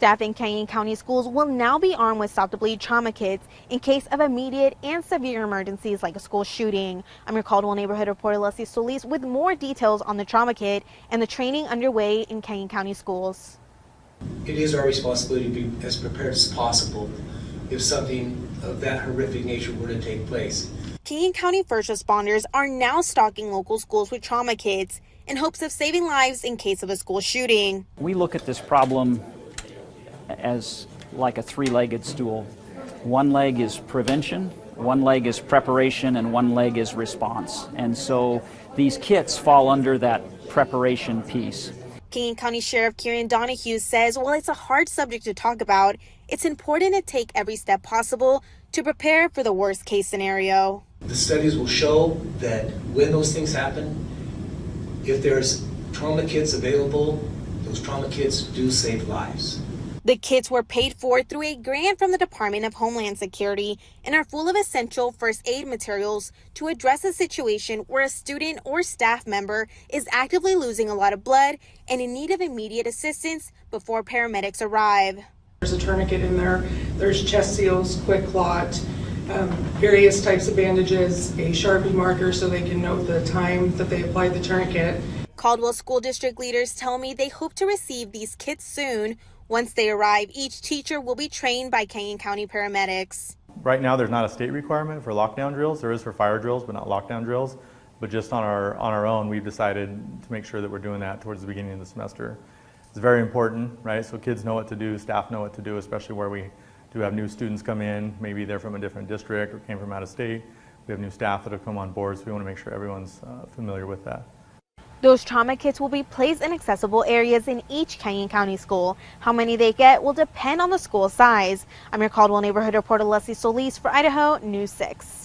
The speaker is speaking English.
Staff in Canyon County schools will now be armed with stop-the-bleed trauma kits in case of immediate and severe emergencies like a school shooting. I'm your Caldwell neighborhood reporter Leslie Solis with more details on the trauma kit and the training underway in Canyon County schools. It is our responsibility to be as prepared as possible if something of that horrific nature were to take place. Canyon County first responders are now stocking local schools with trauma kits in hopes of saving lives in case of a school shooting. We look at this problem as like a three-legged stool. One leg is prevention, one leg is preparation, and one leg is response. And so these kits fall under that preparation piece. Canyon County Sheriff Kieran Donahue says while it's a hard subject to talk about, it's important to take every step possible to prepare for the worst case scenario. The studies will show that when those things happen, if there's trauma kits available, those trauma kits do save lives. The kits were paid for through a grant from the Department of Homeland Security and are full of essential first aid materials to address a situation where a student or staff member is actively losing a lot of blood and in need of immediate assistance before paramedics arrive. There's a tourniquet in there, there's chest seals, quick clot, various types of bandages, a Sharpie marker so they can note the time that they applied the tourniquet. Caldwell School District leaders tell me they hope to receive these kits soon. Once they arrive, each teacher will be trained by Canyon County paramedics. Right now there's not a state requirement for lockdown drills. There is for fire drills, but not lockdown drills. But just on our own, we've decided to make sure that we're doing that towards the beginning of the semester. It's very important, right? So kids know what to do, staff know what to do, especially where we do have new students come in. Maybe they're from a different district or came from out of state. We have new staff that have come on board, so we want to make sure everyone's familiar with that. Those trauma kits will be placed in accessible areas in each Canyon County school. How many they get will depend on the school size. I'm your Caldwell neighborhood reporter Leslie Solis for Idaho News 6.